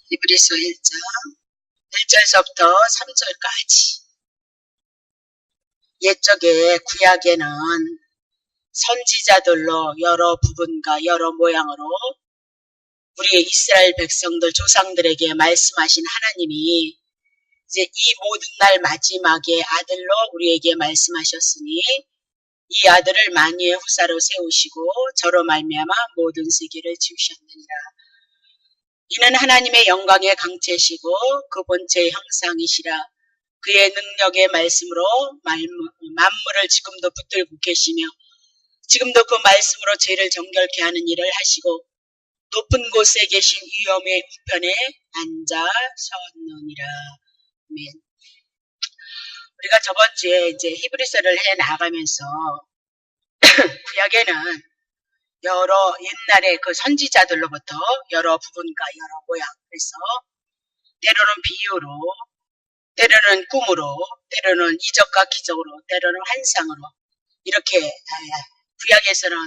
히브리서 1장 1절서부터 3절까지. 옛적에 구약에는 선지자들로 여러 부분과 여러 모양으로 우리의 이스라엘 백성들 조상들에게 말씀하신 하나님이 이제 이 모든 날 마지막에 아들로 우리에게 말씀하셨으니 이 아들을 만유의 후사로 세우시고 저로 말미암아 모든 세계를 지으셨느니라. 이는 하나님의 영광의 강체시고 그 본체의 형상이시라. 그의 능력의 말씀으로 만물을 지금도 붙들고 계시며 지금도 그 말씀으로 죄를 정결케 하는 일을 하시고 높은 곳에 계신 위엄의 우편에 앉아섰느니라. 아멘. 우리가 저번 주에 이제 히브리서를 해 나가면서 구약에는 여러 옛날의 그 선지자들로부터 여러 부분과 여러 모양, 그래서 때로는 비유로, 때로는 꿈으로, 때로는 이적과 기적으로, 때로는 환상으로 이렇게 구약에서는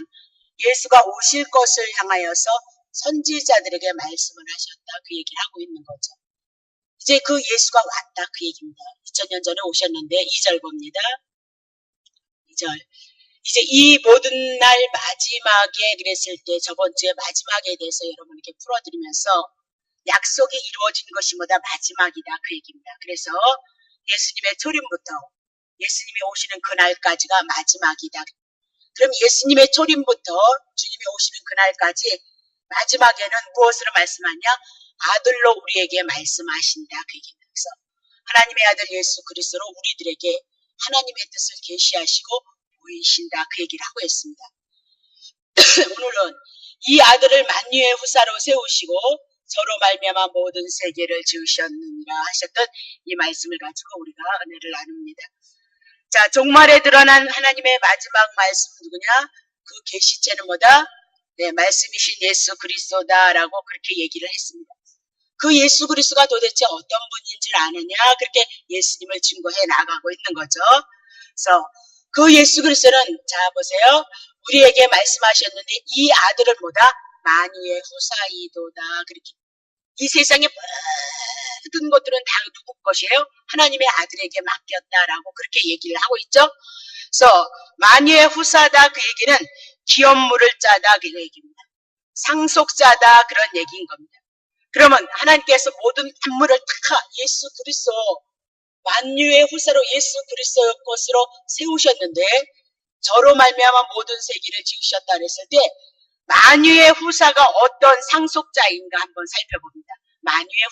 예수가 오실 것을 향하여서 선지자들에게 말씀을 하셨다, 그 얘기를 하고 있는 거죠. 이제 그 예수가 왔다, 그 얘기입니다. 2000년 전에 오셨는데 2절 봅니다. 2절. 이제 이 모든 날 마지막에 그랬을 때 저번 주에 마지막에 대해서 여러분에게 풀어드리면서 약속이 이루어진 것이 뭐다? 마지막이다, 그 얘기입니다. 그래서 예수님의 초림부터 예수님이 오시는 그날까지가 마지막이다. 그럼 예수님의 초림부터 주님이 오시는 그날까지 마지막에는 무엇으로 말씀하냐? 아들로 우리에게 말씀하신다, 그 얘기입니다. 그래서 하나님의 아들 예수 그리스도로 우리들에게 하나님의 뜻을 계시하시고 보이신다, 그 얘기를 하고 있습니다. 오늘은 이 아들을 만유의 후사로 세우시고 서로 말미암아 모든 세계를 지으셨느니라 하셨던 이 말씀을 가지고 우리가 은혜를 나눕니다. 자, 종말에 드러난 하나님의 마지막 말씀 누구냐? 그 계시체는 뭐다? 네, 말씀이신 예수 그리스도다라고 그렇게 얘기를 했습니다. 그 예수 그리스도가 도대체 어떤 분인 줄 아느냐? 그렇게 예수님을 증거해 나가고 있는 거죠. 그래서 그 예수 그리스도는 자 보세요. 우리에게 말씀하셨는데 이 아들은 뭐다? 만유의 후사이도다. 그렇게 이 세상의 모든 것들은 다 누구 것이에요? 하나님의 아들에게 맡겼다라고 그렇게 얘기를 하고 있죠. 그래서 만유의 후사다, 그 얘기는 기업물을 짜다, 그 얘기입니다. 상속자다, 그런 얘기인 겁니다. 그러면 하나님께서 모든 만물을 다 예수 그리스도 만유의 후사로 예수 그리스도의 것으로 세우셨는데 저로 말미암아 모든 세계를 지으셨다 그랬을 때 만유의 후사가 어떤 상속자인가 한번 살펴봅니다. 만유의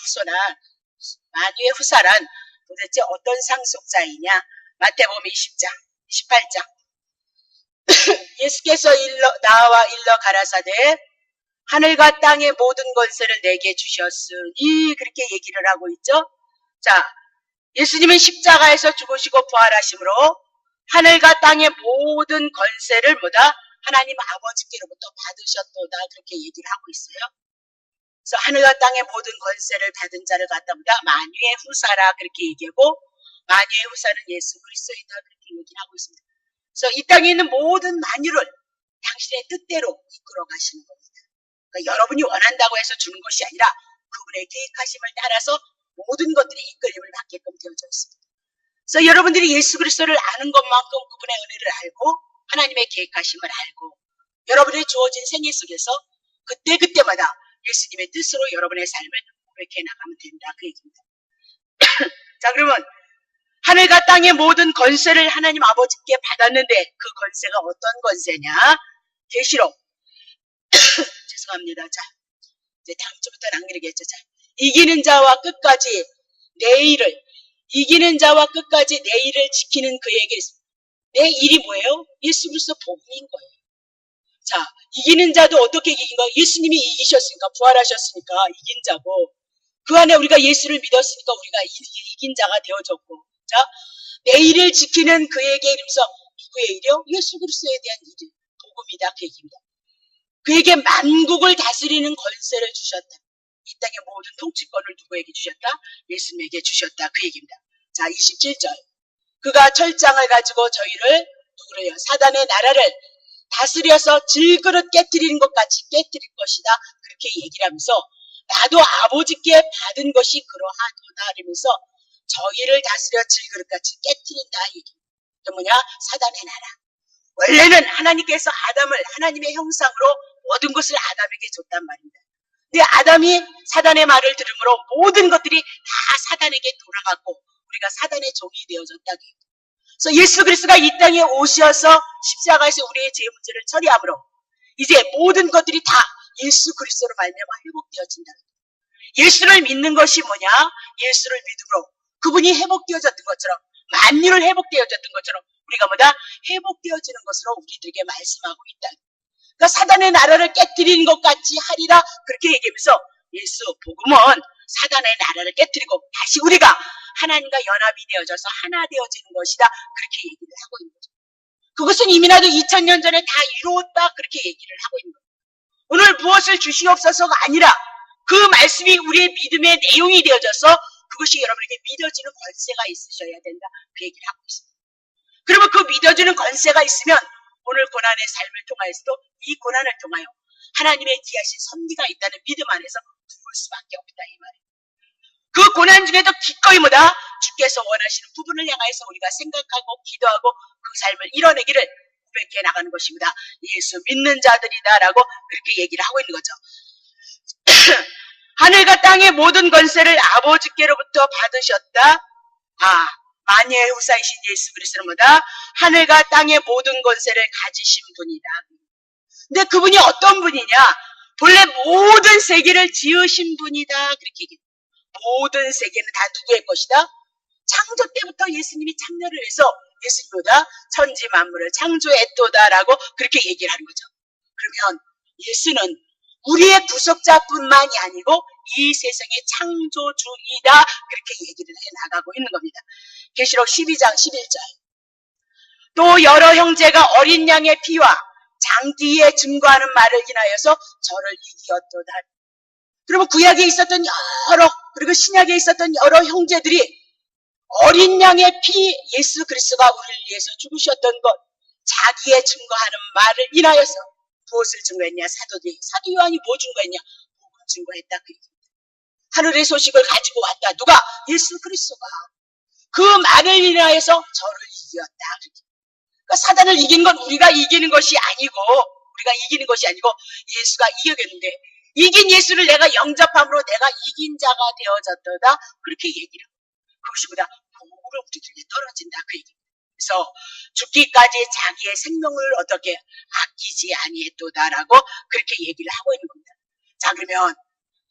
후사란 도대체 어떤 상속자이냐? 마태복음 20장 18장 예수께서 나와 일러 가라사대 하늘과 땅의 모든 권세를 내게 주셨으니 그렇게 얘기를 하고 있죠. 자, 예수님은 십자가에서 죽으시고 부활하심으로 하늘과 땅의 모든 권세를 뭐다? 하나님 아버지께로부터 받으셨도다, 그렇게 얘기를 하고 있어요. 그래서 하늘과 땅의 모든 권세를 받은 자를 갖다 보다 만유의 후사라 그렇게 얘기하고 만유의 후사는 예수 그리스도이다, 그렇게 얘기를 하고 있습니다. 그래서 이 땅에 있는 모든 만유를 당신의 뜻대로 이끌어 가시는 겁니다. 그러니까 여러분이 원한다고 해서 주는 것이 아니라 그분의 계획하심을 따라서 모든 것들이 이끌림을 받게끔 되어져 있습니다. 그래서 여러분들이 예수 그리스도를 아는 것만큼 그분의 은혜를 알고 하나님의 계획하심을 알고 여러분의 주어진 생애 속에서 그때마다 예수님의 뜻으로 여러분의 삶을 고백해 나가면 된다, 그 얘기입니다. 자, 그러면 하늘과 땅의 모든 권세를 하나님 아버지께 받았는데 그 권세가 어떤 권세냐? 계시록 죄송합니다. 자, 이제 다음 주부터 남기겠죠. 자, 이기는 자와 끝까지 이기는 자와 끝까지 내 일을 지키는 그에게 내 일이 뭐예요? 예수 그리스도 복음인 거예요. 자, 이기는 자도 어떻게 이긴 거예요? 예수님이 이기셨으니까, 부활하셨으니까 이긴 자고, 그 안에 우리가 예수를 믿었으니까 우리가 이긴 자가 되어졌고, 자, 내 일을 지키는 그에게 이러면서 누구의 일이요? 예수 그리스도에 대한 일, 복음이다, 그 얘기입니다. 그에게 만국을 다스리는 권세를 주셨다. 이 땅의 모든 통치권을 누구에게 주셨다? 예수님에게 주셨다, 그 얘기입니다. 자, 27절. 그가 철장을 가지고 저희를 누구래요? 사단의 나라를 다스려서 질그릇 깨뜨리는 것 같이 깨뜨릴 것이다, 그렇게 얘기를 하면서 나도 아버지께 받은 것이 그러하도다 이러면서 저희를 다스려 질그릇같이 깨트린다. 이게 뭐냐? 사단의 나라. 원래는 하나님께서 아담을 하나님의 형상으로 모든 것을 아담에게 줬단 말입니다. 근데 아담이 사단의 말을 들으므로 모든 것들이 다 사단에게 돌아갔고 우리가 사단의 종이 되어졌다. 그래서 예수 그리스도가 이 땅에 오셔서 십자가에서 우리의 죄 문제를 처리함으로 이제 모든 것들이 다 예수 그리스도로 말미암아 회복되어진다. 예수를 믿는 것이 뭐냐? 예수를 믿음으로 그분이 회복되어졌던 것처럼 만유를 회복되어졌던 것처럼 우리가 뭐다? 회복되어지는 것으로 우리들에게 말씀하고 있다. 그러니까 사단의 나라를 깨뜨리는 것 같이 하리라 그렇게 얘기하면서 예수 복음은 사단의 나라를 깨뜨리고 다시 우리가 하나님과 연합이 되어져서 하나 되어지는 것이다 그렇게 얘기를 하고 있는 거죠. 그것은 이미나도 2000년 전에 다 이루었다 그렇게 얘기를 하고 있는 거예요. 오늘 무엇을 주시옵소서가 아니라 그 말씀이 우리의 믿음의 내용이 되어져서 그것이 여러분에게 믿어지는 권세가 있으셔야 된다 그 얘기를 하고 있습니다. 그러면 그 믿어지는 권세가 있으면 오늘 고난의 삶을 통하여서도 이 고난을 통하여 하나님의 귀하신 섭리가 있다는 믿음 안에서 부을 수밖에 없다 이 말이에요. 그 고난 중에도 기꺼이 뭐다? 주께서 원하시는 부분을 향해서 우리가 생각하고 기도하고 그 삶을 이뤄내기를 고백해 나가는 것입니다. 예수 믿는 자들이다라고 그렇게 얘기를 하고 있는 거죠. 하늘과 땅의 모든 권세를 아버지께로부터 받으셨다. 만유의 후사이신 예수 그리스도는 뭐다? 하늘과 땅의 모든 권세를 가지신 분이다. 근데 그분이 어떤 분이냐? 본래 모든 세계를 지으신 분이다. 그렇게 얘기해요. 모든 세계는 다 누구의 것이다? 창조 때부터 예수님이 창조를 해서 예수님보다 천지 만물을 창조했도다라고 그렇게 얘기를 하는 거죠. 그러면 예수는 우리의 구속자뿐만이 아니고 이 세상의 창조주이다 그렇게 얘기를 해나가고 있는 겁니다. 계시록 12장 11절 또 여러 형제가 어린 양의 피와 장기에 증거하는 말을 인하여서 저를 이기었도다. 그러면 구약에 있었던 여러 그리고 신약에 있었던 여러 형제들이 어린 양의 피 예수 그리스도가 우리를 위해서 죽으셨던 것 자기의 증거하는 말을 인하여서 무엇을 증거했냐? 사도 요한이 뭐 증거했냐? 복음 증거했다. 하늘의 소식을 가지고 왔다. 누가? 예수 그리스도가 그 말을 인하여서 저를 이겼다. 그러니까 사단을 이긴 건 우리가 이기는 것이 아니고 예수가 이겼는데 이긴 예수를 내가 영접함으로 내가 이긴 자가 되어졌다. 그렇게 얘기를 하고 그것이 보다 복음으로 우리들에게 떨어진다. 그 얘기. 그래서 죽기까지 자기의 생명을 어떻게 아끼지 아니했도다라고 그렇게 얘기를 하고 있는 겁니다. 자 그러면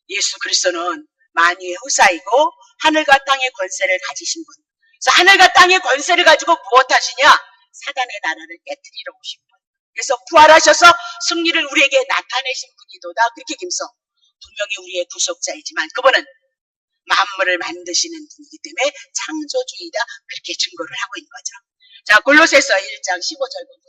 예수 그리스도는 만유의 후사이고 하늘과 땅의 권세를 가지신 분. 그래서 하늘과 땅의 권세를 가지고 무엇 하시냐? 사단의 나라를 깨뜨리러 오신 분. 그래서 부활하셔서 승리를 우리에게 나타내신 분이도다. 그렇게 김서 분명히 우리의 구속자이지만 그분은 만물을 만드시는 분이기 때문에 창조주의다. 그렇게 증거를 하고 있는 거죠. 자, 골로새서 1장 15절 보세요.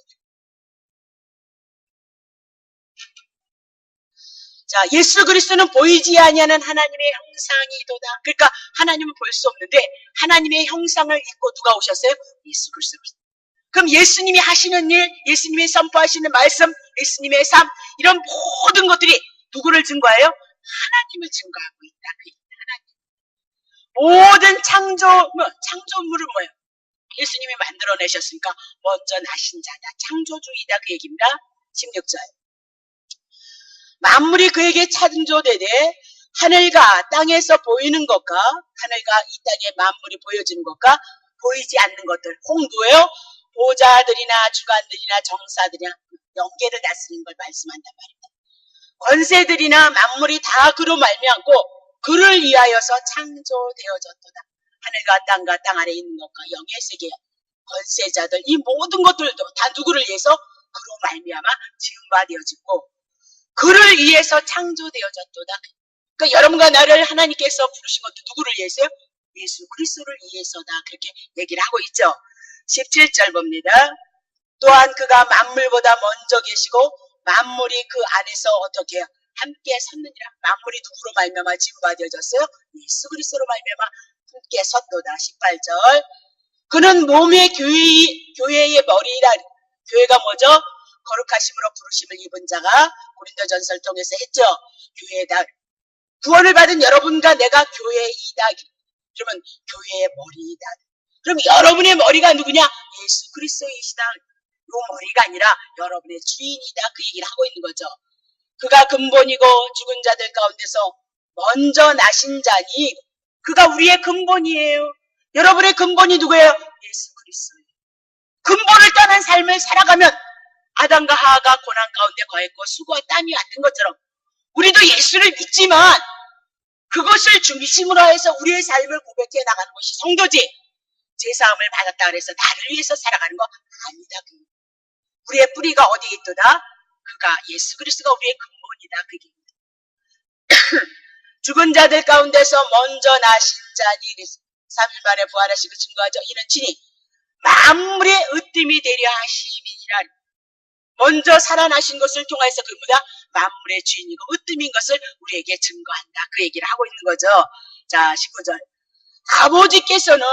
자, 예수 그리스도는 보이지 아니하는 하나님의 형상이도다. 그러니까 하나님은 볼 수 없는데 하나님의 형상을 입고 누가 오셨어요? 예수 그리스도. 그럼 예수님이 하시는 일, 예수님이 선포하시는 말씀, 예수님의 삶 이런 모든 것들이 누구를 증거해요? 하나님을 증거하고 있다. 하나님. 모든 창조물은 뭐예요? 예수님이 만들어내셨으니까 먼저 나신 자다. 창조주이다. 그 얘기입니다. 16절. 만물이 그에게 창조되되 하늘과 땅에서 보이는 것과 하늘과 이 땅의 만물이 보여지는 것과 보이지 않는 것들. 홍도예요. 보좌들이나 주관들이나 정사들이나 영계를 다스리는 걸 말씀한단 말입니다. 권세들이나 만물이 다 그로 말미암고 그를 위하여서 창조되어졌도다. 하늘과 땅과 땅 아래 있는 것과 영의 세계, 권세자들 이 모든 것들도 다 누구를 위해서 그로 말미암아 지은 바 되어지고 그를 위해서 창조되어졌도다. 그러니까 여러분과 나를 하나님께서 부르신 것도 누구를 위해서요? 예수 그리스도를 위해서다. 그렇게 얘기를 하고 있죠. 17절 봅니다. 또한 그가 만물보다 먼저 계시고 만물이 그 안에서 어떻게 해요? 함께 섰느니라. 만물이 누구로 말미암아 지은 바 되어졌어요? 예수 그리스도로 말미암아 함께 섰도다. 18절. 그는 몸의 교회의 머리이라. 교회가 뭐죠? 거룩하심으로 부르심을 입은 자가 고린도전서를 통해서 했죠. 교회다. 구원을 받은 여러분과 내가 교회이다. 그러면 교회의 머리이다. 그럼 여러분의 머리가 누구냐? 예수 그리스도이시다. 요 머리가 아니라 여러분의 주인이다. 그 얘기를 하고 있는 거죠. 그가 근본이고 죽은 자들 가운데서 먼저 나신 자니 그가 우리의 근본이에요. 여러분의 근본이 누구예요? 예수 그리스도예요. 근본을 떠난 삶을 살아가면 아담과 하하가 고난 가운데 거했고 수고와 땀이 왔던 것처럼 우리도 예수를 믿지만 그것을 중심으로 해서 우리의 삶을 고백해 나가는 것이 성도지, 제사함을 받았다 그래서 나를 위해서 살아가는 거 아니다. 우리의 뿌리가 어디에 있도다? 그가 예수 그리스도가 우리의 근본이다. 그게 죽은 자들 가운데서 먼저 나신 자니 3일 만에 부활하시고 증거하죠. 이는 친히 만물의 으뜸이 되려 하심이니라. 먼저 살아나신 것을 통해서 그보다 만물의 주인이고 으뜸인 것을 우리에게 증거한다. 그 얘기를 하고 있는 거죠. 자, 19절. 아버지께서는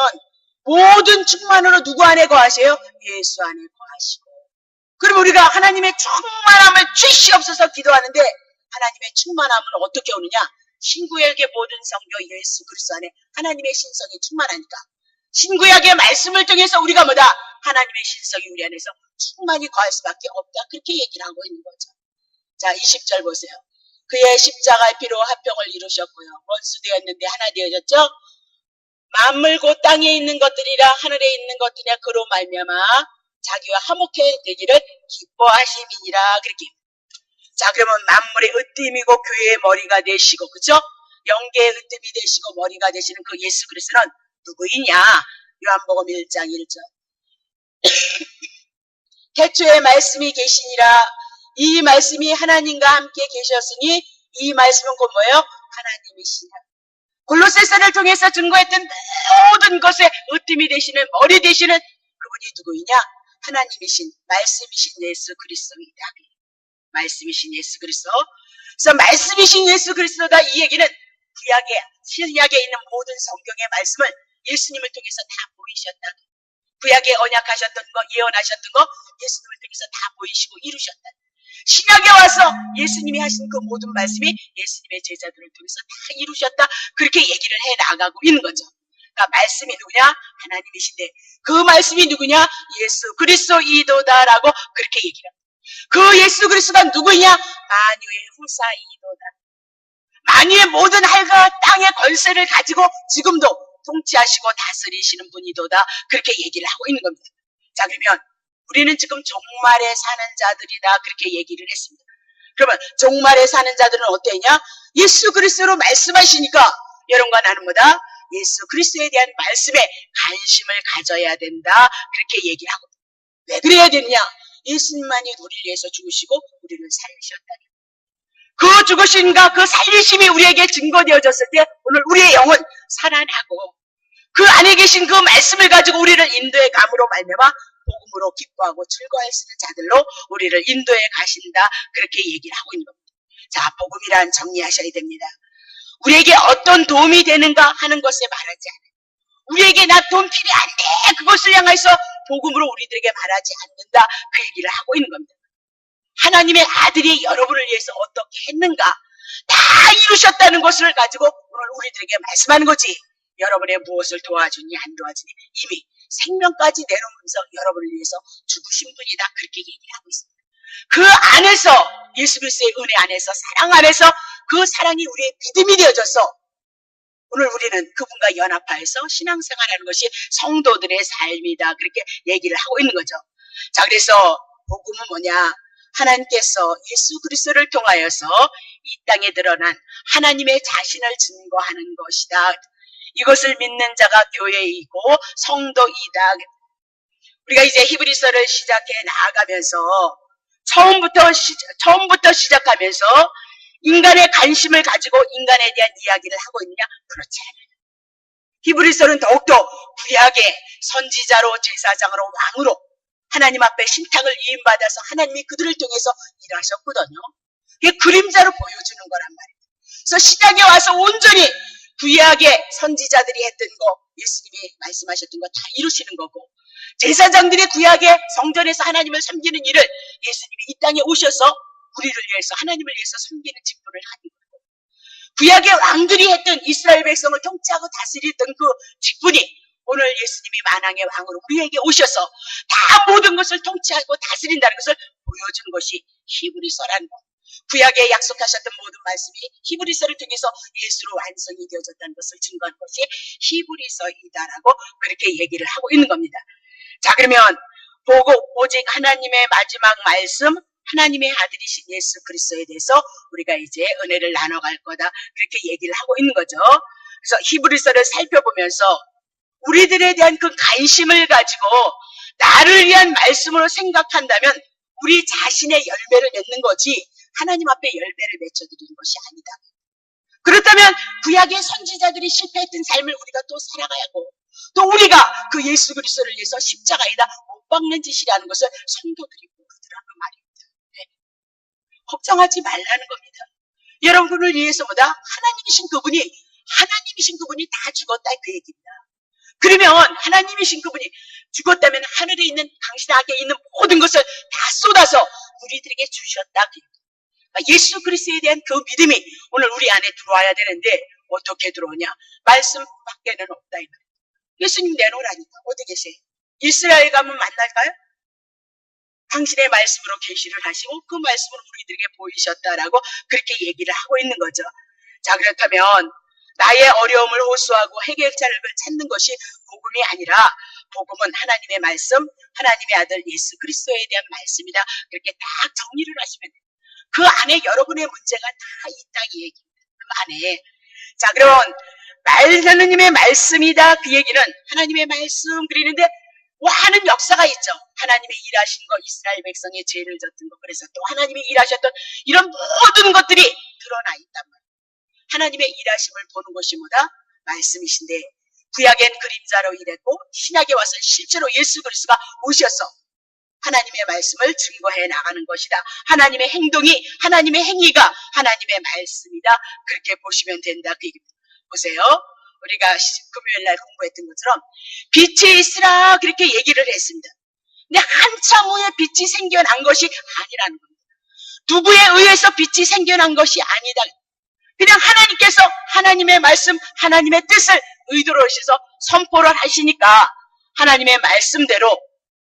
모든 충만으로 누구 안에 거하세요? 예수 안에 거하시고. 그럼 우리가 하나님의 충만함을 주시옵소서 기도하는데 하나님의 충만함은 어떻게 오느냐? 신구약의 모든 성경 예수 그리스도 안에 하나님의 신성이 충만하니까 신구약의 말씀을 통해서 우리가 뭐다? 하나님의 신성이 우리 안에서 충만히 거할 수밖에 없다. 그렇게 얘기를 하고 있는 거죠. 자, 20절 보세요. 그의 십자가의 피로 화평을 이루셨고요. 원수 되었는데 하나 되어졌죠? 만물 곧 땅에 있는 것들이라 하늘에 있는 것들이라 그로 말미암아 자기와 화목해 되기를 기뻐하심이니라. 그렇게. 자, 그러면 만물의 으뜸이고 교회의 머리가 되시고, 그죠? 영계의 으뜸이 되시고 머리가 되시는 그 예수 그리스도는 누구이냐? 요한복음 1장 1절. 태초에 말씀이 계시니라. 이 말씀이 하나님과 함께 계셨으니 이 말씀은 곧 뭐예요? 하나님이시냐. 골로새서를 통해서 증거했던 모든 것에 으뜸이 되시는 머리 되시는 그분이 누구이냐? 하나님이신 말씀이신 예수 그리스도이다. 말씀이신 예수 그리스도. 그래서 말씀이신 예수 그리스도다. 이 얘기는 구약에 신약에 있는 모든 성경의 말씀을 예수님을 통해서 다 보이셨다. 구약에 언약하셨던 거, 예언하셨던 거 예수님을 통해서 다 보이시고 이루셨다. 신약에 와서 예수님이 하신 그 모든 말씀이 예수님의 제자들을 통해서 다 이루셨다. 그렇게 얘기를 해 나가고 있는 거죠. 그러니까 말씀이 누구냐? 하나님이신데 그 말씀이 누구냐? 예수 그리스도이도다라고 그렇게 얘기를 합니다. 그 예수 그리스도가 누구냐? 만유의 후사이도다. 만유의 모든 하늘과 땅의 권세를 가지고 지금도 통치하시고 다스리시는 분이도다. 그렇게 얘기를 하고 있는 겁니다. 자, 그러면 우리는 지금 종말에 사는 자들이다. 그렇게 얘기를 했습니다. 그러면 종말에 사는 자들은 어때냐? 예수 그리스도로 말씀하시니까 여러분과 나는 뭐다? 예수 그리스도에 대한 말씀에 관심을 가져야 된다. 그렇게 얘기를 하고. 왜 그래야 되느냐? 예수님만이 우리를 위해서 죽으시고 우리를 살리셨다. 그 죽으심과 그 살리심이 우리에게 증거되어졌을 때 오늘 우리의 영은 살아나고 그 안에 계신 그 말씀을 가지고 우리를 인도에 감으로 말미암아 복음으로 기뻐하고 즐거워할 수 있는 자들로 우리를 인도에 가신다. 그렇게 얘기를 하고 있는 겁니다. 자, 복음이란 정리하셔야 됩니다. 우리에게 어떤 도움이 되는가 하는 것에 말하지 않아요. 우리에게 나 돈 필요 안 돼. 그것을 향해서 복음으로 우리들에게 말하지 않는다. 그 얘기를 하고 있는 겁니다. 하나님의 아들이 여러분을 위해서 어떻게 했는가 다 이루셨다는 것을 가지고 오늘 우리들에게 말씀하는 거지. 여러분의 무엇을 도와주니 안 도와주니 이미 생명까지 내놓으면서 여러분을 위해서 죽으신 분이다. 그렇게 얘기를 하고 있습니다. 그 안에서 예수 그리스도의 은혜 안에서 사랑 안에서 그 사랑이 우리의 믿음이 되어져서 오늘 우리는 그분과 연합하여서 신앙생활하는 것이 성도들의 삶이다. 그렇게 얘기를 하고 있는 거죠. 자, 그래서 복음은 뭐냐? 하나님께서 예수 그리스도를 통하여서 이 땅에 드러난 하나님의 자신을 증거하는 것이다. 이것을 믿는 자가 교회이고 성도이다. 우리가 이제 히브리서를 시작해 나아가면서 처음부터 시작하면서 인간의 관심을 가지고 인간에 대한 이야기를 하고 있느냐? 그렇지 않아요. 히브리서는 더욱더 구약의 선지자로 제사장으로 왕으로 하나님 앞에 신탁을 위임받아서 하나님이 그들을 통해서 일하셨거든요. 그게 그림자로 보여주는 거란 말이에요. 그래서 신약에 와서 온전히 구약의 선지자들이 했던 거, 예수님이 말씀하셨던 거 다 이루시는 거고, 제사장들이 구약의 성전에서 하나님을 섬기는 일을 예수님이 이 땅에 오셔서 우리를 위해서 하나님을 위해서 섬기는 직분을 하는 거고, 구약의 왕들이 했던 이스라엘 백성을 통치하고 다스리던 그 직분이 오늘 예수님이 만왕의 왕으로 우리에게 오셔서 다 모든 것을 통치하고 다스린다는 것을 보여준 것이 히브리서라는 것. 구약에 약속하셨던 모든 말씀이 히브리서를 통해서 예수로 완성이 되어졌다는 것을 증거한 것이 히브리서이다라고 그렇게 얘기를 하고 있는 겁니다. 자, 그러면 보고 오직 하나님의 마지막 말씀, 하나님의 아들이신 예수 그리스도에 대해서 우리가 이제 은혜를 나눠갈 거다, 그렇게 얘기를 하고 있는 거죠. 그래서 히브리서를 살펴보면서 우리들에 대한 그 관심을 가지고 나를 위한 말씀으로 생각한다면 우리 자신의 열매를 맺는 거지 하나님 앞에 열매를 맺혀드리는 것이 아니다. 그렇다면 구약의 선지자들이 실패했던 삶을 우리가 또 살아가야 하고, 또 우리가 그 예수 그리스도를 위해서 십자가에다 못 박는 짓이라는 것을 성도들이 모르더라는 말입니다. 네. 걱정하지 말라는 겁니다. 여러분을 위해서보다 하나님이신 그분이 다 죽었다, 그 얘기입니다. 그러면 하나님이신 그분이 죽었다면 하늘에 있는 당신에게 있는 모든 것을 다 쏟아서 우리들에게 주셨다. 예수 그리스도에 대한 그 믿음이 오늘 우리 안에 들어와야 되는데 어떻게 들어오냐? 말씀 밖에는 없다, 이 말이에요. 예수님 내놓으라니까. 어디 계세요? 이스라엘 가면 만날까요? 당신의 말씀으로 계시를 하시고 그 말씀을 우리들에게 보이셨다라고 그렇게 얘기를 하고 있는 거죠. 자, 그렇다면 나의 어려움을 호소하고 해결책을 찾는 것이 복음이 아니라 복음은 하나님의 말씀, 하나님의 아들 예수 그리스도에 대한 말씀이다. 그렇게 딱 정리를 하시면 돼요. 그 안에 여러분의 문제가 다 있다, 이 얘기입니다. 그 안에. 자, 그럼 하나님의 말씀이다, 그 얘기는 하나님의 말씀 그리는데 뭐 하는 역사가 있죠. 하나님의 일하신 거, 이스라엘 백성의 죄를 졌던 거, 그래서 또 하나님이 일하셨던 이런 모든 것들이 드러나 있단 말이에요. 하나님의 일하심을 보는 것이 뭐다? 말씀이신데 구약엔 그림자로 일했고 신약에 와서 실제로 예수 그리스도가 오셔서 하나님의 말씀을 증거해 나가는 것이다. 하나님의 행동이, 하나님의 행위가 하나님의 말씀이다. 그렇게 보시면 된다, 그 얘기입니다. 보세요. 우리가 금요일날 공부했던 것처럼 빛이 있으라 그렇게 얘기를 했습니다. 근데 한참 후에 빛이 생겨난 것이 아니라는 겁니다. 누구에 의해서 빛이 생겨난 것이 아니다. 그냥 하나님께서 하나님의 말씀, 하나님의 뜻을 의도로 하셔서 선포를 하시니까 하나님의 말씀대로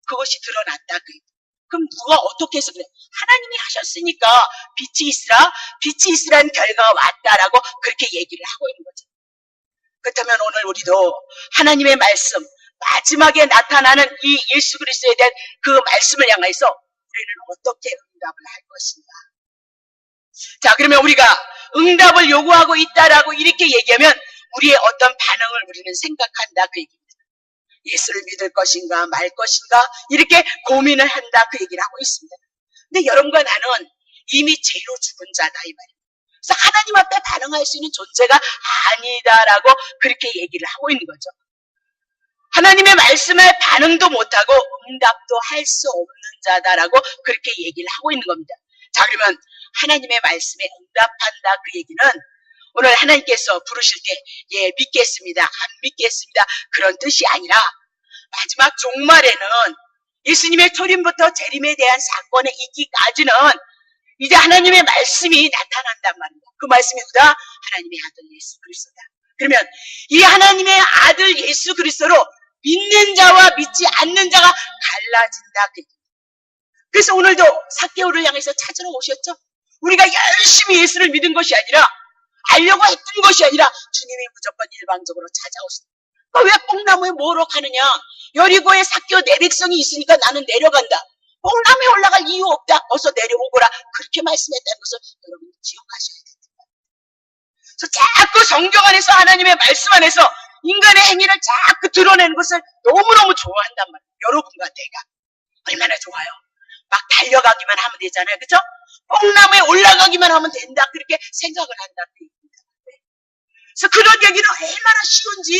그것이 드러났다. 그럼 누가 어떻게 해서 그래? 하나님이 하셨으니까 빛이 있으라는 결과가 왔다라고 그렇게 얘기를 하고 있는 거죠. 그렇다면 오늘 우리도 하나님의 말씀, 마지막에 나타나는 이 예수 그리스도에 대한 그 말씀을 향해서 우리는 어떻게 응답을 할 것인가? 자, 그러면 우리가 응답을 요구하고 있다라고 이렇게 얘기하면 우리의 어떤 반응을 우리는 생각한다, 그 얘기입니다. 예수를 믿을 것인가 말 것인가 이렇게 고민을 한다, 그 얘기를 하고 있습니다. 근데 여러분과 나는 이미 죄로 죽은 자다, 이 말이에요. 그래서 하나님 앞에 반응할 수 있는 존재가 아니다라고 그렇게 얘기를 하고 있는 거죠. 하나님의 말씀에 반응도 못하고 응답도 할 수 없는 자다라고 그렇게 얘기를 하고 있는 겁니다. 자, 그러면 하나님의 말씀에 응답한다, 그 얘기는 오늘 하나님께서 부르실 때 예, 믿겠습니다, 안 믿겠습니다, 그런 뜻이 아니라 마지막 종말에는 예수님의 초림부터 재림에 대한 사건에 있기까지는 이제 하나님의 말씀이 나타난단 말입니다. 그 말씀이 누구다? 하나님의 아들 예수 그리스도다. 그러면 이 하나님의 아들 예수 그리스도로 믿는 자와 믿지 않는 자가 갈라진다. 그래서 오늘도 삭개오를 향해서 찾으러 오셨죠? 우리가 열심히 예수를 믿은 것이 아니라 알려고 했던 것이 아니라 주님이 무조건 일방적으로 찾아오시다. 왜 뽕나무에 뭐로 가느냐? 여리고에 삭개오 내 백성이 있으니까 나는 내려간다. 뽕나무에 올라갈 이유 없다. 어서 내려오거라. 그렇게 말씀했다는 것을 여러분이 기억하셔야 됩니다. 그래서 자꾸 성경 안에서 하나님의 말씀 안에서 인간의 행위를 자꾸 드러내는 것을 너무너무 좋아한단 말이에요. 여러분과 내가 얼마나 좋아요. 막 달려가기만 하면 되잖아요. 그렇죠? 뽕나무에 올라가기만 하면 된다. 그렇게 생각을 한다. 그래서 그런 얘기는 얼마나 쉬운지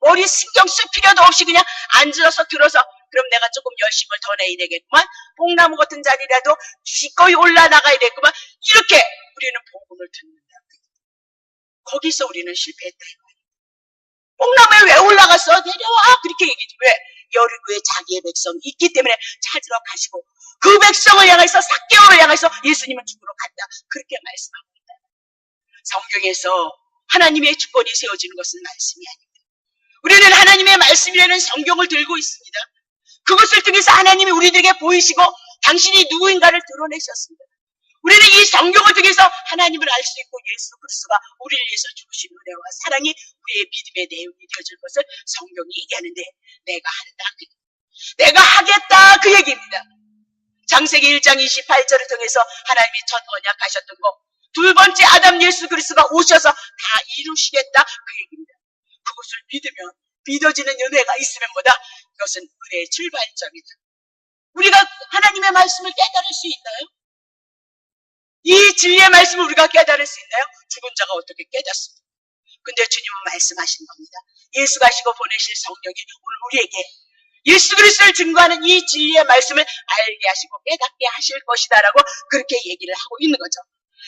머리 신경 쓸 필요도 없이 그냥 앉아서 들어서 그럼 내가 조금 열심을 더 내야 되겠구만. 뽕나무 같은 자리라도 기꺼이 올라나가야 되겠구만. 이렇게 우리는 복음을 듣는다. 거기서 우리는 실패했다. 뽕나무에 왜 올라갔어? 내려와. 그렇게 얘기지. 왜? 여리고에 자기의 백성이 있기 때문에 찾으러 가시고 그 백성을 향해서 삭개오를 향해서 예수님은 죽으러 간다. 그렇게 말씀하고 있다. 성경에서 하나님의 주권이 세워지는 것은 말씀이 아닙니다. 우리는 하나님의 말씀이라는 성경을 들고 있습니다. 그것을 통해서 하나님이 우리들에게 보이시고 당신이 누구인가를 드러내셨습니다. 우리는 이 성경을 통해서 하나님을 알 수 있고 예수 그리스도가 우리를 위해서 주신 은혜와 사랑이 우리의 믿음의 내용이 되어질 것을 성경이 얘기하는데 내가 한다, 내가 하겠다 그 얘기입니다. 창세기 1장 28절을 통해서 하나님이 첫 언약하셨던 것, 두 번째 아담 예수 그리스도가 오셔서 다 이루시겠다 그 얘기입니다. 그것을 믿으면 믿어지는 은혜가 있으면 뭐다? 그것은 은혜의 출발점이다. 우리가 하나님의 말씀을 깨달을 수 있나요? 이 진리의 말씀을 우리가 깨달을 수 있나요? 죽은 자가 어떻게 깨닫습니까? 근데 주님은 말씀하신 겁니다. 예수 가시고 보내실 성령이 오늘 우리에게 예수 그리스도를 증거하는 이 진리의 말씀을 알게 하시고 깨닫게 하실 것이다라고 그렇게 얘기를 하고 있는 거죠.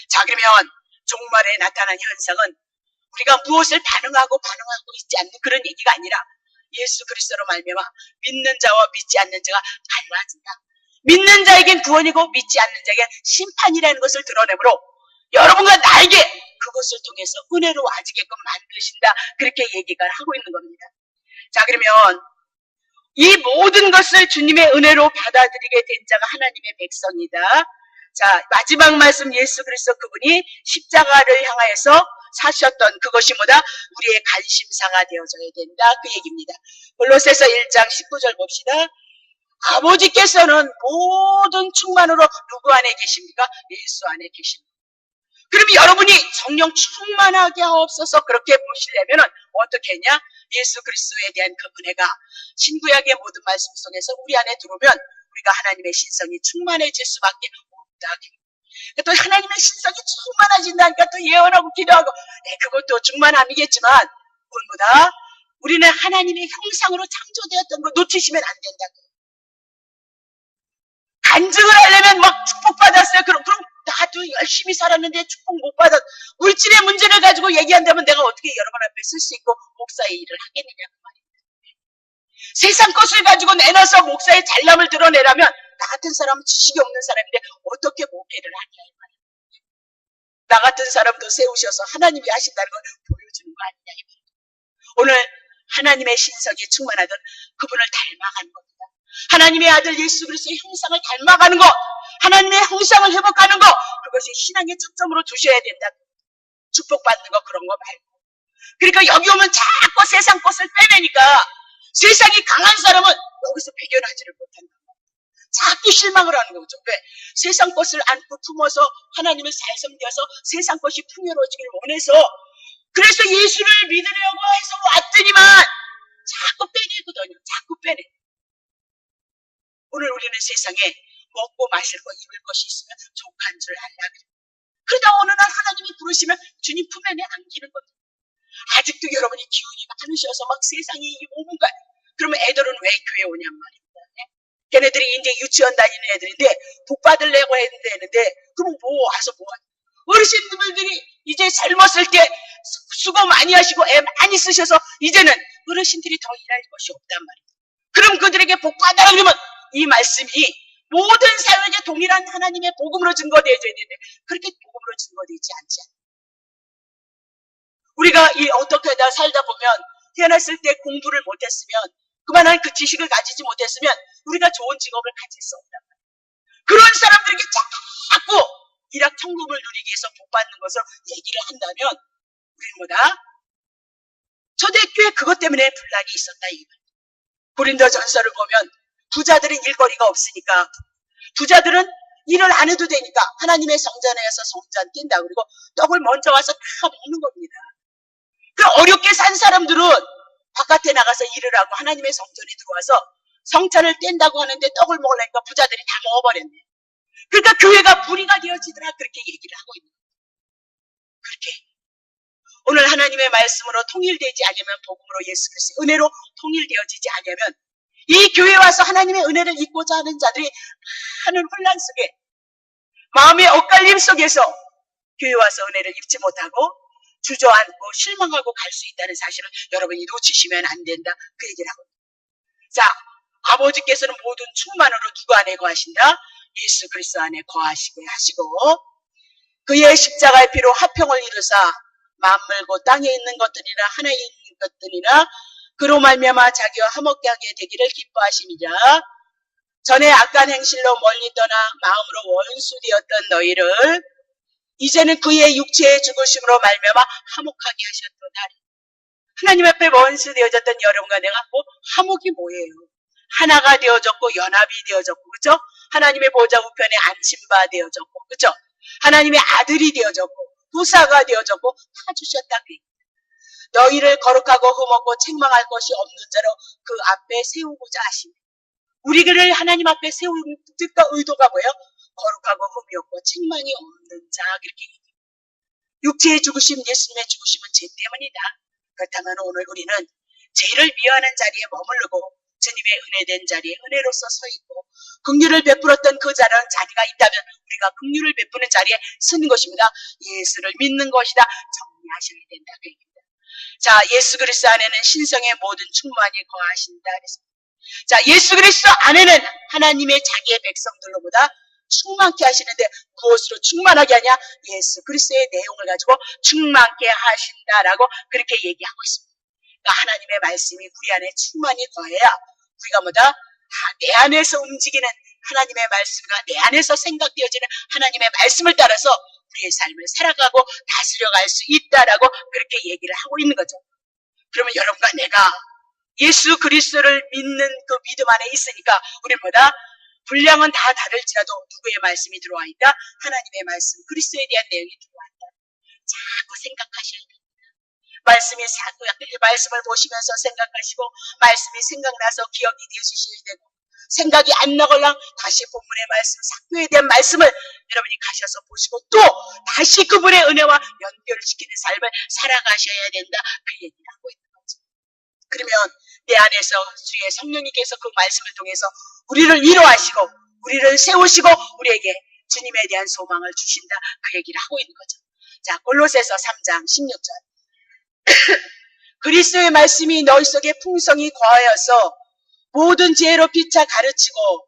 자, 그러면 종말에 나타난 현상은 우리가 무엇을 반응하고 있지 않는 그런 얘기가 아니라 예수 그리스도로 말미암아 믿는 자와 믿지 않는 자가 달라진다. 믿는 자에겐 구원이고 믿지 않는 자에겐 심판이라는 것을 드러내므로 여러분과 나에게 그것을 통해서 은혜로 와지게끔 만드신다. 그렇게 얘기가 하고 있는 겁니다. 자, 그러면 이 모든 것을 주님의 은혜로 받아들이게 된 자가 하나님의 백성이다. 자, 마지막 말씀 예수 그리스도 그분이 십자가를 향하여서 사셨던 그것이 뭐다? 우리의 관심사가 되어져야 된다. 그 얘기입니다. 골로새서 1장 19절 봅시다. 아버지께서는 모든 충만으로 누구 안에 계십니까? 예수 안에 계십니다. 그럼 여러분이 성령 충만하게 하옵소서 그렇게 보시려면 어떻게 했냐? 예수 그리스도에 대한 그 은혜가 신구약의 모든 말씀 속에서 우리 안에 들어오면 우리가 하나님의 신성이 충만해질 수밖에 없다. 또 하나님의 신성이 충만해진다니까 또 예언하고 기도하고 그것도 충만함이겠지만 무엇보다 우리는 하나님의 형상으로 창조되었던 거 놓치시면 안 된다고. 간증을 하려면 막 축복받았어요. 그럼 나도 열심히 살았는데 축복 못 받았. 물질의 문제를 가지고 얘기한다면 내가 어떻게 여러분 앞에 쓸 수 있고 목사의 일을 하겠느냐 그 말입니다. 세상 것을 가지고 내놔서 목사의 잘남을 드러내라면 나 같은 사람은 지식이 없는 사람인데 어떻게 목회를 하냐 이 말이에요. 나 같은 사람도 세우셔서 하나님이 하신다는 걸 보여주는 거 아니냐 이 말이에요. 오늘 하나님의 신성이 충만하던 그분을 닮아가는 겁니다. 하나님의 아들 예수 그리스도의 형상을 닮아가는 것, 하나님의 형상을 회복하는 것, 그것이 신앙의 초점으로 두셔야 된다. 축복받는 거 그런 거 말고. 그러니까 여기 오면 자꾸 세상 것을 빼내니까 세상이 강한 사람은 여기서 배견하지를 못한다. 자꾸 실망을 하는 거죠. 왜? 세상 것을 안고 품어서 하나님을 살성되어서 세상 것이 풍요로워지기를 원해서 그래서 예수를 믿으려고 해서 왔더니만 자꾸 빼내거든요. 자꾸 빼내. 오늘 우리는 세상에 먹고 마실 거 입을 것이 있으면 족한 줄 알라 그래요. 그러다 어느 날 하나님이 부르시면 주님 품 안에 안기는 거죠. 아직도 여러분이 기운이 많으셔서 막 세상이 오는가. 그러면 애들은 왜 교회 오냔 말입니다. 걔네들이 이제 유치원 다니는 애들인데 복 받으려고 했는데 그럼 뭐 와서 뭐 하냐. 어르신들이 이제 젊었을 때 수고 많이 하시고 애 많이 쓰셔서 이제는 어르신들이 더 일할 것이 없단 말입니다. 그럼 그들에게 복 받아라 그러면 이 말씀이 모든 사회에 동일한 하나님의 복음으로 증거되어져야 되는데 그렇게 복음으로 증거되지 않지 않아요. 우리가 어떻게 살다 보면 태어났을 때 공부를 못했으면 그만한 그 지식을 가지지 못했으면 우리가 좋은 직업을 가질 수 없단 말이에요. 그런 사람들에게 자꾸 일확천금을 누리기 위해서 복받는 것을 얘기를 한다면 우리는 뭐다? 초대교회 그것 때문에 분란이 있었다 이 말이에요. 고린도전서를 보면 부자들은 일거리가 없으니까 부자들은 일을 안 해도 되니까 하나님의 성전에서 성전 낀다 그리고 떡을 먼저 와서 다 먹는 겁니다. 그 어렵게 산 사람들은 바깥에 나가서 일을 하고 하나님의 성전에 들어와서 성찬을 뗀다고 하는데 떡을 먹으려니까 부자들이 다 먹어버렸네. 그러니까 교회가 불의가 되어지더라 그렇게 얘기를 하고 있는 거예요. 그렇게 오늘 하나님의 말씀으로 통일되지 않으면 복음으로 예수 그리스도의 은혜로 통일되어지지 않으면 이 교회에 와서 하나님의 은혜를 잊고자 하는 자들이 많은 혼란 속에 마음의 엇갈림 속에서 교회에 와서 은혜를 입지 못하고 주저앉고 실망하고 갈 수 있다는 사실을 여러분이 놓치시면 안 된다 그 얘기를 하고 자 아버지께서는 모든 충만으로 누구 안에 거하신다? 예수 그리스도 안에 거하시게 하시고 그의 십자가의 피로 화평을 이루사 만물고 땅에 있는 것들이나 하나에 있는 것들이나 그로 말미암아 자기와 화목케 하게 되기를 기뻐하심이라. 전에 악한 행실로 멀리 떠나 마음으로 원수되었던 너희를 이제는 그의 육체의 죽으심으로 말미암아 화목하게 하셨도다. 하나님 앞에 원수되어졌던 여러분과 내가 화목이 뭐예요? 하나가 되어졌고 연합이 되어졌고, 그죠? 하나님의 보좌 우편에 안심바 되어졌고, 그죠? 하나님의 아들이 되어졌고 부사가 되어졌고 다 주셨다. 너희를 거룩하고 흠없고 책망할 것이 없는 자로 그 앞에 세우고자 하시니, 우리를 하나님 앞에 세우는 뜻과 의도가 뭐예요? 거룩하고 흠이 없고 책망이 없는 자. 그렇게 육체의 죽으심, 예수님의 죽으심은 죄 때문이다. 그렇다면 오늘 우리는 죄를 미워하는 자리에 머무르고 주님의 은혜된 자리에 은혜로서 서 있고 긍휼을 베풀었던 그 자리가 있다면 우리가 긍휼을 베푸는 자리에 서는 것입니다. 예수를 믿는 것이다. 정리하셔야 된다. 그 얘기입니다. 자, 예수 그리스도 안에는 신성의 모든 충만이 거하신다. 자, 예수 그리스도 안에는 하나님의 자기의 백성들로보다 충만케 하시는데 무엇으로 충만하게 하냐? 예수 그리스도의 내용을 가지고 충만케 하신다라고 그렇게 얘기하고 있습니다. 그러니까 하나님의 말씀이 우리 안에 충만히 거해야 우리가 뭐다? 내 안에서 움직이는 하나님의 말씀과 내 안에서 생각되어지는 하나님의 말씀을 따라서 우리의 삶을 살아가고 다스려갈 수 있다라고 그렇게 얘기를 하고 있는 거죠. 그러면 여러분과 내가 예수 그리스도를 믿는 그 믿음 안에 있으니까 우리는 뭐다? 분량은 다 다를지라도 누구의 말씀이 들어와 있다? 하나님의 말씀, 그리스도에 대한 내용이 들어와 있다. 자꾸 생각하셔야 됩니다. 말씀을 보시면서 생각하시고 말씀이 생각나서 기억이 되어주셔야 되고, 생각이 안 나걸랑 다시 본문의 말씀, 사도에 대한 말씀을 여러분이 가셔서 보시고 또 다시 그분의 은혜와 연결시키는 삶을 살아가셔야 된다. 그 얘기를 하고 있는 거죠. 그러면 내 안에서 주의 성령님께서 그 말씀을 통해서 우리를 위로하시고 우리를 세우시고 우리에게 주님에 대한 소망을 주신다. 그 얘기를 하고 있는 거죠. 자, 골로새서 3장 16절. 그리스도의 말씀이 너희 속에 풍성히 거하여서 모든 지혜로 피차 가르치고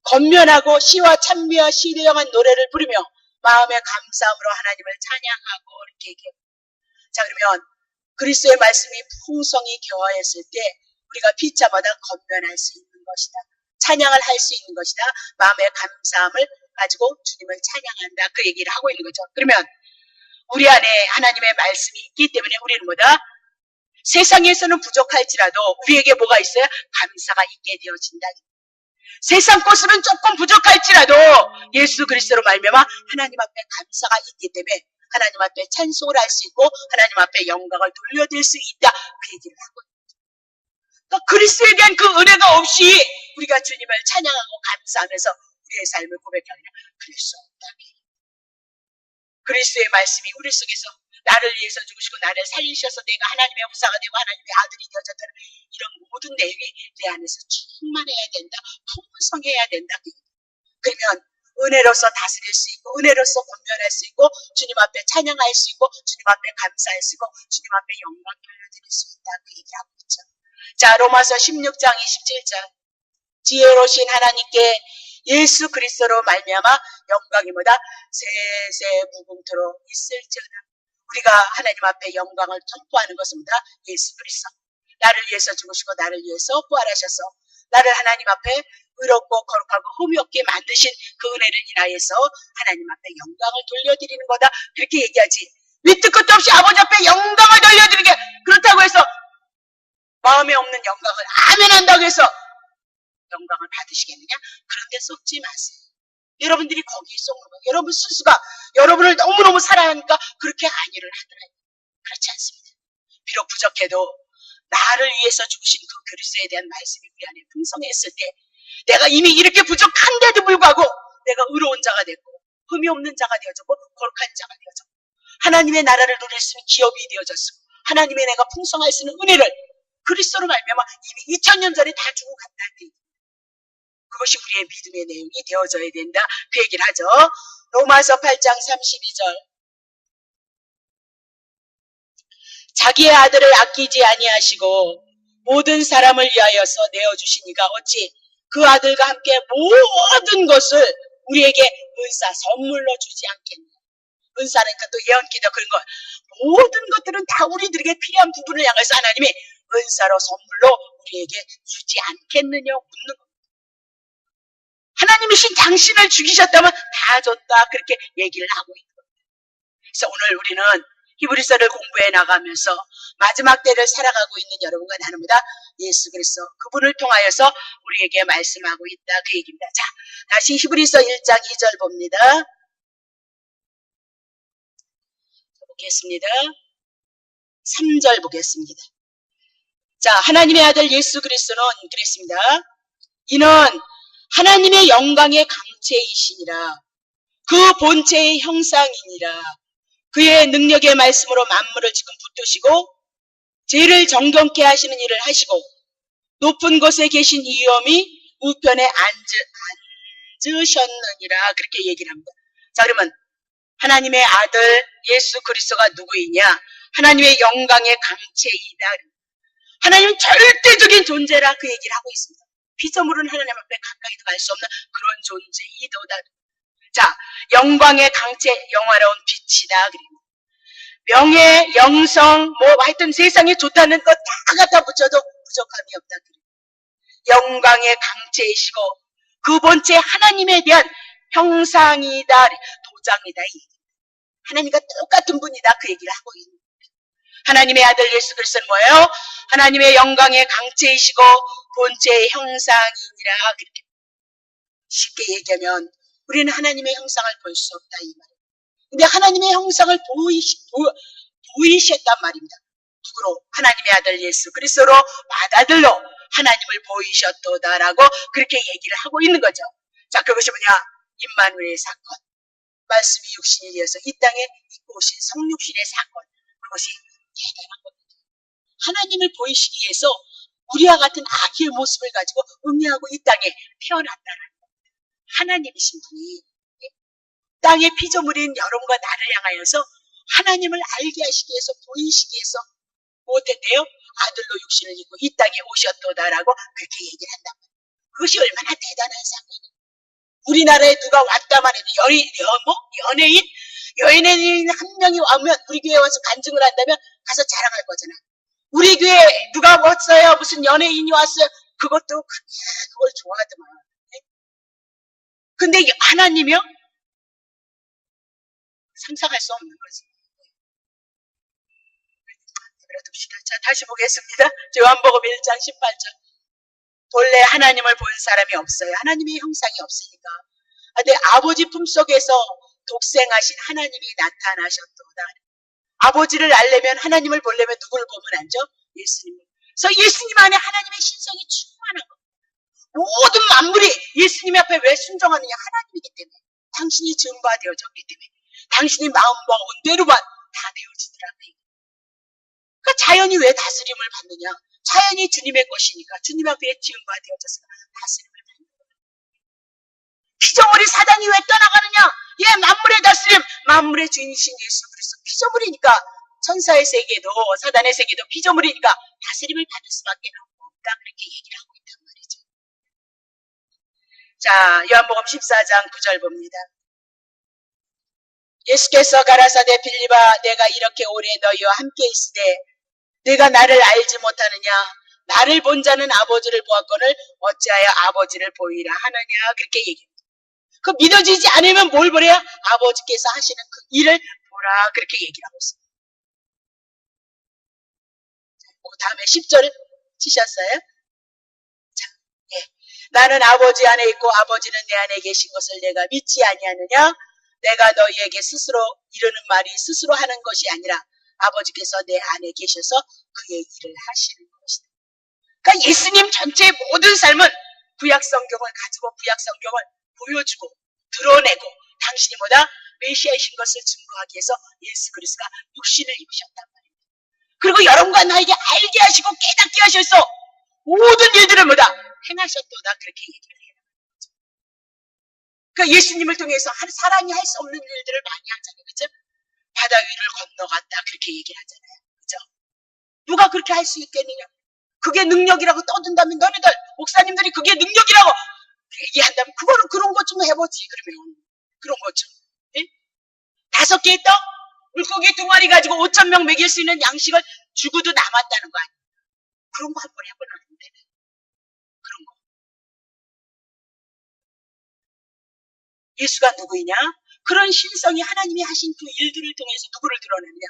권면하고 시와 찬미와 시대영한 노래를 부르며 마음의 감사함으로 하나님을 찬양하고 이렇게 얘기해요. 자, 그러면 그리스도의 말씀이 풍성히 거하였을 때 우리가 피차마다 권면할 수 있는 것이다. 찬양을 할 수 있는 것이다. 마음의 감사함을 가지고 주님을 찬양한다. 그 얘기를 하고 있는 거죠. 그러면 우리 안에 하나님의 말씀이 있기 때문에 우리는 뭐다? 세상에서는 부족할지라도 우리에게 뭐가 있어요? 감사가 있게 되어진다. 세상 것으로는 조금 부족할지라도 예수 그리스도로 말미암아 하나님 앞에 감사가 있기 때문에 하나님 앞에 찬송을 할 수 있고 하나님 앞에 영광을 돌려드릴 수 있다. 그 얘기를 하고 있는 거죠. 그러니까 그리스도에 대한 그 은혜가 없이 우리가 주님을 찬양하고 감사하면서 우리의 삶을 고백하느냐? 그럴 수 없다. 그리스도의 말씀이 우리 속에서 나를 위해서 죽으시고 나를 살리셔서 내가 하나님의 후사가 되고 하나님의 아들이 되어졌다는 이런 모든 내용이 내 안에서 충만해야 된다. 풍성해야 된다. 그러면 은혜로서 다스릴 수 있고 은혜로서 권면할 수 있고 주님 앞에 찬양할 수 있고 주님 앞에 감사할 수 있고 주님 앞에 영광 돌려드릴 수 있다. 그 얘기하고 있죠. 자, 로마서 16장 27절. 지혜로우신 하나님께 예수 그리스도로 말미암아 영광이 뭐다? 세세 무궁토록 있을지어다. 우리가 하나님 앞에 영광을 선포하는 것입니다. 예수 그리스도. 나를 위해서 죽으시고 나를 위해서 부활하셔서 나를 하나님 앞에 의롭고 거룩하고 흠이 없게 만드신 그 은혜를 인하여서 하나님 앞에 영광을 돌려드리는 거다. 그렇게 얘기하지. 밑도 끝도 없이 아버지 앞에 영광을 돌려드리는 게 그렇다고 해서 마음에 없는 영광을 아멘 한다고 해서 영광을 받으시겠느냐? 그런 데 쏟지 마세요. 여러분들이 거기에 쏟는 거예요. 여러분 스스로가 여러분을 너무너무 사랑하니까 그렇게 안위를 하더라고요. 그렇지 않습니다. 비록 부족해도 나를 위해서 죽으신 그 그리스도에 대한 말씀이 우리 안에 풍성했을 때 내가 이미 이렇게 부족한데도 불구하고 내가 의로운 자가 됐고 흠이 없는 자가 되어졌고 거룩한 자가 되어졌고 하나님의 나라를 누릴 수 있는 기업이 되어졌고 하나님의 내가 풍성할 수 있는 은혜를 그리스도로 말미암아 이미 2000년 전에 다 주고 갔다는 얘기입니다. 그것이 우리의 믿음의 내용이 되어져야 된다. 그 얘기를 하죠. 로마서 8장 32절. 자기의 아들을 아끼지 아니하시고 모든 사람을 위하여서 내어주시니가 어찌 그 아들과 함께 모든 것을 우리에게 은사 선물로 주지 않겠느냐. 은사니까 또 예언기도 그런 거. 모든 것들은 다 우리들에게 필요한 부분을 향해서 하나님이 은사로 선물로 우리에게 주지 않겠느냐 묻는 겁니다. 하나님이신 당신을 죽이셨다면 다 줬다 그렇게 얘기를 하고 있는 겁니다. 그래서 오늘 우리는 히브리서를 공부해 나가면서 마지막 때를 살아가고 있는 여러분과 나누보다 예수 그리스도 그분을 통하여서 우리에게 말씀하고 있다 그 얘기입니다. 자, 다시 히브리서 1장 2절 봅니다. 보겠습니다. 3절 보겠습니다. 자, 하나님의 아들 예수 그리스도는 그랬습니다. 이는 하나님의 영광의 강체이시니라. 그 본체의 형상이니라. 그의 능력의 말씀으로 만물을 지금 붙드시고 죄를 정결케 하시는 일을 하시고 높은 곳에 계신 이엄이 우편에 앉으셨느니라. 그렇게 얘기를 합니다. 자, 그러면 하나님의 아들 예수 그리스도가 누구이냐? 하나님의 영광의 강체이다. 하나님은 절대적인 존재라 그 얘기를 하고 있습니다. 피조물은 하나님 앞에 가까이도 갈 수 없는 그런 존재이도다. 자, 영광의 강체, 영화로운 빛이다. 그리고 명예, 영성, 뭐 하여튼 세상에 좋다는 것 다 갖다 붙여도 부족함이 없다. 영광의 강체이시고 그 본체 하나님에 대한 형상이다. 도장이다. 하나님과 똑같은 분이다. 그 얘기를 하고 있는 거예요. 하나님의 아들 예수 그리스도는 뭐예요? 하나님의 영광의 강체이시고 본체의 형상이니라. 그렇게 쉽게 얘기하면 우리는 하나님의 형상을 볼 수 없다 이 말이에요. 근데 하나님의 형상을 보이셨단 말입니다. 누구로? 하나님의 아들 예수 그리스도로 맏아들로 하나님을 보이셨도다라고 그렇게 얘기를 하고 있는 거죠. 자, 그것이 뭐냐? 임마누엘의 사건. 말씀이 육신이 되어서 이 땅에 입고 오신 성육신의 사건. 그것이 대단한 겁니다. 하나님을 보이시기 위해서 우리와 같은 아기의 모습을 가지고 음미하고 이 땅에 태어났다는 겁니다. 하나님이신 분이 땅의 피조물인 여러분과 나를 향하여서 하나님을 알게 하시기 위해서 보이시기 위해서 못했대요? 아들로 육신을 입고 이 땅에 오셨도다라고 그렇게 얘기를 한단 말이에요. 그것이 얼마나 대단한 사건이에요. 우리나라에 누가 왔다만 해도 연예인 한 명이 와면 우리 교회에 와서 간증을 한다면 가서 자랑할 거잖아. 우리 교회에 누가 왔어요? 무슨 연예인이 왔어요? 그것도 그걸 좋아하더만. 근데 하나님이요? 상상할 수 없는 거지. 자, 다시 보겠습니다. 요한복음 1장 18절. 본래 하나님을 본 사람이 없어요. 하나님의 형상이 없으니까. 근데 아버지 품속에서 독생하신 하나님이 나타나셨도다. 아버지를 알려면 하나님을 보려면 누구를 보면 안죠? 예수님을. 그래서 예수님 안에 하나님의 신성이 충만한 겁니다. 모든 만물이 예수님 앞에 왜 순종하느냐? 하나님이기 때문에. 당신이 증거되어졌기 때문에. 당신이 마음과 온대로만 다 되어지더라고요. 그러니까 자연이 왜 다스림을 받느냐? 자연이 주님의 것이니까 주님 앞에 증거되어져서 다스림을 받는 거예요. 피조물이 사단이 왜 떠나가느냐? 만물의 다스림, 만물의 주인이신 예수 그리스도 피조물이니까 천사의 세계도 사단의 세계도 피조물이니까 다스림을 받을 수밖에 없다. 그렇게 얘기를 하고 있단 말이죠. 자, 요한복음 14장 9절 봅니다. 예수께서 가라사대 빌립아 내가 이렇게 오래 너희와 함께 있으되 네가 나를 알지 못하느냐? 나를 본 자는 아버지를 보았거늘 어찌하여 아버지를 보이라 하느냐? 그렇게 얘기합니다. 그 믿어지지 않으면 뭘 보래요? 아버지께서 하시는 그 일을 보라. 그렇게 얘기를 하고 있습니다. 그 다음에 10절 치셨어요? 자, 나는 아버지 안에 있고 아버지는 내 안에 계신 것을 내가 믿지 아니하느냐? 내가 너희에게 스스로 이르는 말이 스스로 하는 것이 아니라 아버지께서 내 안에 계셔서 그의 일을 하시는 것이다. 그러니까 예수님 전체의 모든 삶은 구약 성경을 가지고 구약 성경을 보여주고 드러내고 당신이 뭐다? 메시아이신 것을 증거하기 위해서 예수 그리스도가 육신을 입으셨단 말입니다. 그리고 여러분과 나에게 알게 하시고 깨닫게 하셔서 모든 일들을 뭐다? 행하셨도다. 그렇게 얘기를 해요. 그러니까 예수님을 통해서 사람이 할 수 없는 일들을 많이 하잖아요. 그렇죠? 바다 위를 건너갔다. 그렇게 얘기를 하잖아요. 그죠? 누가 그렇게 할 수 있겠느냐? 그게 능력이라고 떠든다면 너네들, 목사님들이 그게 능력이라고 얘기한다면 그거는 그런 것 좀 해보지. 그러면 그런 것 좀. 예? 5개의 떡, 물고기 2마리 가지고 5,000명 먹일 수 있는 양식을 주고도 남았다는 거 아니에요. 그런 거 한번 해보려는데 그런 거. 예수가 누구이냐? 그런 신성이 하나님이 하신 그 일들을 통해서 누구를 드러내느냐?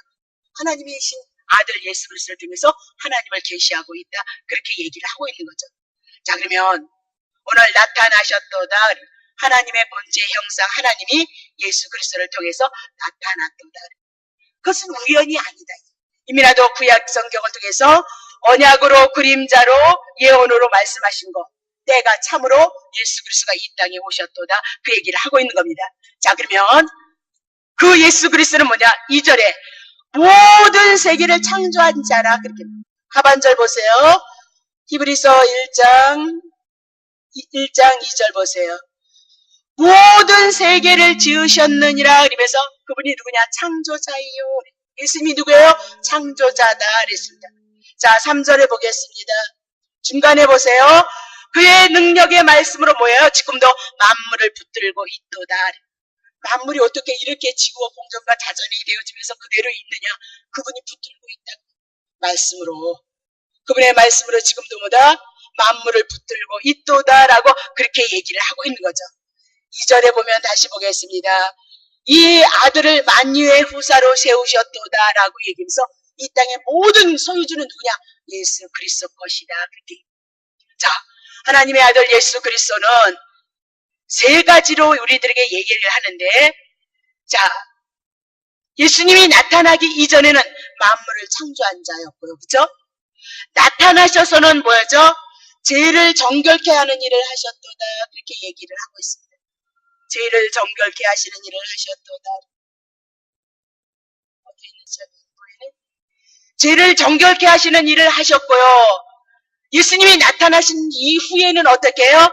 하나님이 신 아들 예수 그리스도를 통해서 하나님을 계시하고 있다. 그렇게 얘기를 하고 있는 거죠. 자, 그러면 오늘 나타나셨도다. 하나님의 본체 형상 하나님이 예수 그리스도를 통해서 나타났도다. 그것은 우연이 아니다. 이미라도 구약 성경을 통해서 언약으로 그림자로 예언으로 말씀하신 것. 때가 참으로 예수 그리스도가 이 땅에 오셨도다. 그 얘기를 하고 있는 겁니다. 자, 그러면 그 예수 그리스도는 뭐냐? 2절에 모든 세계를 창조한 자라 그렇게 하반절 보세요. 히브리서 1장 2절 보세요. 모든 세계를 지으셨느니라 그러면서 그분이 누구냐? 창조자이요. 예수님이 누구예요? 창조자다 그랬습니다. 자, 3절에 보겠습니다. 중간에 보세요. 그의 능력의 말씀으로 뭐예요? 지금도 만물을 붙들고 있도다. 만물이 어떻게 이렇게 지구와 공전과 자전이 되어지면서 그대로 있느냐? 그분이 붙들고 있다. 말씀으로. 그분의 말씀으로 지금도 뭐다? 만물을 붙들고 있도다라고 그렇게 얘기를 하고 있는 거죠. 2절에 보면 다시 보겠습니다. 이 아들을 만유의 후사로 세우셨도다라고 얘기하면서 이 땅의 모든 소유주는 누구냐? 예수 그리스도 것이다. 그렇게. 자, 하나님의 아들 예수 그리스도는 세 가지로 우리들에게 얘기를 하는데, 자, 예수님이 나타나기 이전에는 만물을 창조한 자였고요. 그죠? 나타나셔서는 뭐였죠? 죄를 정결케 하는 일을 하셨도다. 그렇게 얘기를 하고 있습니다. 죄를 정결케 하시는 일을 하셨도다. 어디 있는 죄를 정결케 하시는 일을 하셨고요. 예수님이 나타나신 이후에는 어떻게 해요?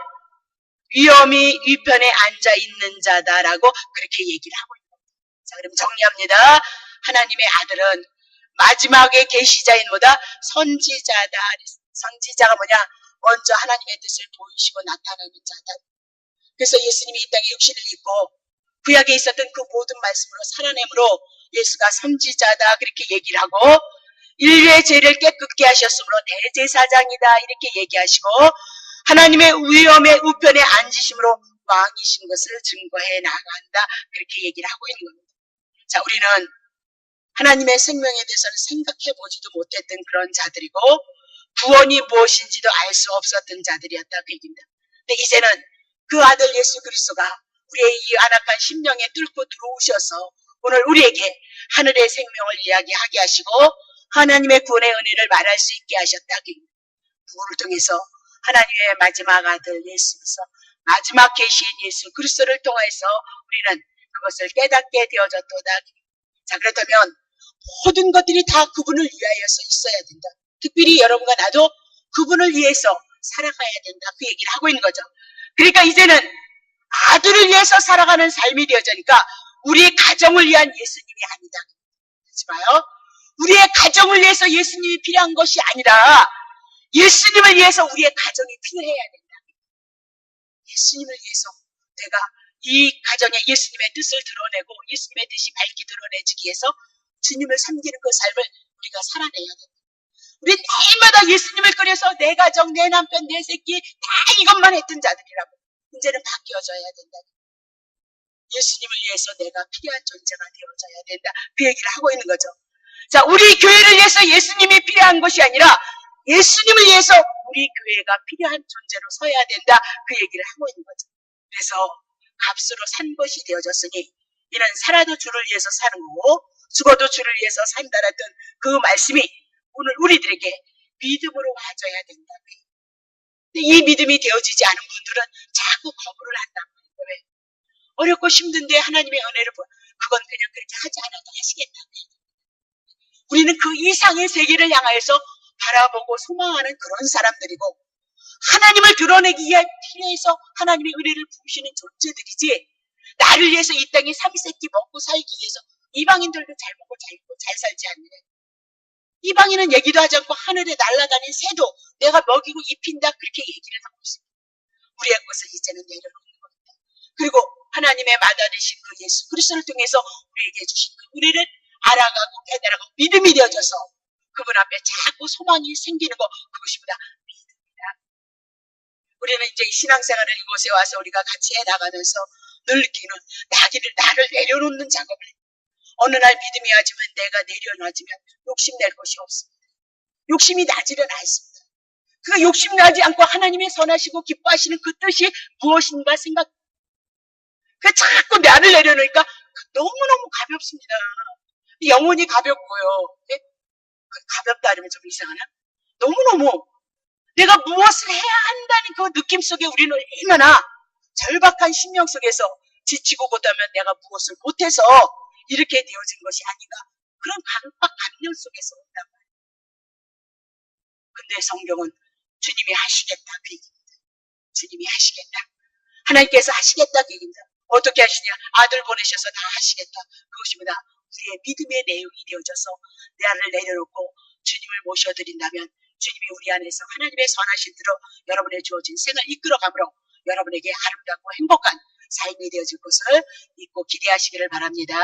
위험이 위편에 앉아 있는 자다라고 그렇게 얘기를 하고 있는 겁니다. 자, 그럼 정리합니다. 하나님의 아들은 마지막에 계시자인 뭐다? 선지자다. 선지자가 뭐냐? 먼저 하나님의 뜻을 보이시고 나타나는 자다. 그래서 예수님이 이 땅에 육신을 입고 구약에 있었던 그 모든 말씀으로 살아냄으로 예수가 선지자다 그렇게 얘기를 하고 인류의 죄를 깨끗게 하셨으므로 대제사장이다 이렇게 얘기하시고 하나님의 위엄의 우편에 앉으심으로 왕이신 것을 증거해 나간다 그렇게 얘기를 하고 있는 겁니다. 자, 우리는 하나님의 생명에 대해서는 생각해 보지도 못했던 그런 자들이고 구원이 무엇인지도 알 수 없었던 자들이었다 그 얘기입니다. 근데 이제는 그 아들 예수 그리스도가 우리의 이 안악한 심령에 뚫고 들어오셔서 오늘 우리에게 하늘의 생명을 이야기하게 하시고 하나님의 구원의 은혜를 말할 수 있게 하셨다. 그를 통해서 하나님의 마지막 아들 예수 그리스도, 마지막 계신 예수 그리스도를 통해서 우리는 그것을 깨닫게 되어졌도다. 자, 그렇다면 모든 것들이 다 그분을 위하여서 있어야 된다. 특별히 여러분과 나도 그분을 위해서 살아가야 된다. 그 얘기를 하고 있는 거죠. 그러니까 이제는 아들을 위해서 살아가는 삶이 되어지니까 우리의 가정을 위한 예수님이 아니다. 그렇지 마요. 우리의 가정을 위해서 예수님이 필요한 것이 아니라 예수님을 위해서 우리의 가정이 필요해야 된다. 예수님을 위해서 내가 이 가정에 예수님의 뜻을 드러내고 예수님의 뜻이 밝게 드러내지기 위해서 주님을 섬기는 그 삶을 우리가 살아내야 된다. 우리 날마다 예수님을 끓여서 내 가정, 내 남편, 내 새끼 다 이것만 했던 자들이라고 이제는 바뀌어져야 된다. 예수님을 위해서 내가 필요한 존재가 되어져야 된다. 그 얘기를 하고 있는 거죠. 자, 우리 교회를 위해서 예수님이 필요한 것이 아니라 예수님을 위해서 우리 교회가 필요한 존재로 서야 된다. 그 얘기를 하고 있는 거죠. 그래서 값으로 산 것이 되어졌으니 이는 살아도 주를 위해서 사는 거고 죽어도 주를 위해서 산다라던 그 말씀이 오늘 우리들에게 믿음으로 와줘야 된다. 근데 이 믿음이 되어지지 않은 분들은 자꾸 거부를 한다는 거예요. 왜? 어렵고 힘든데 하나님의 은혜를 그건 그냥 그렇게 하지 않아도 하시겠다. 우리는 그 이상의 세계를 향하여서 바라보고 소망하는 그런 사람들이고 하나님을 드러내기 위해 필요해서 하나님의 은혜를 부으시는 존재들이지 나를 위해서 이 땅에 삼시세끼 먹고 살기 위해서 이방인들도 잘 먹고 잘 입고 잘 살지 않느냐. 이방인은 얘기도 하지 않고 하늘에 날아다닌 새도 내가 먹이고 입힌다 그렇게 얘기를 하고 있습니다. 우리의 것을 이제는 내려놓는 겁니다. 그리고 하나님의 마다되신 그 예수 그리스도를 통해서 우리에게 주신 그 은혜를 알아가고 깨달아가고 믿음이 되어져서 그분 앞에 자꾸 소망이 생기는 거, 그것이 보다 믿음이다. 우리는 이제 이 신앙생활을 이곳에 와서 우리가 같이 해나가면서 늘 느끼는 나를 내려놓는 작업을 해요. 어느 날 믿음이 와지면 내가 내려놔지면 욕심낼 것이 없습니다. 욕심이 나지는 않습니다. 그 욕심나지 않고 하나님의 선하시고 기뻐하시는 그 뜻이 무엇인가 생각, 그 자꾸 나를 내려놓으니까 너무너무 가볍습니다. 영혼이 가볍고요. 네? 가볍다 하면 좀 이상하나? 너무너무 내가 무엇을 해야 한다는 그 느낌 속에 우리는 얼마나 절박한 심령 속에서 지치고 고다면 내가 무엇을 못해서 이렇게 되어진 것이 아닌가, 그런 강박 감정 속에서 온단 말이에요. 근데 성경은 주님이 하시겠다 그 얘기입니다. 주님이 하시겠다, 하나님께서 하시겠다 그 얘기입니다. 어떻게 하시냐? 아들 보내셔서 다 하시겠다. 그것입니다. 우리의 믿음의 내용이 되어져서 나를 내려놓고 주님을 모셔드린다면 주님이 우리 안에서 하나님의 선하신 대로 여러분의 주어진 생을 이끌어가므로 여러분에게 아름답고 행복한 삶이 되어질 것을 믿고 기대하시기를 바랍니다.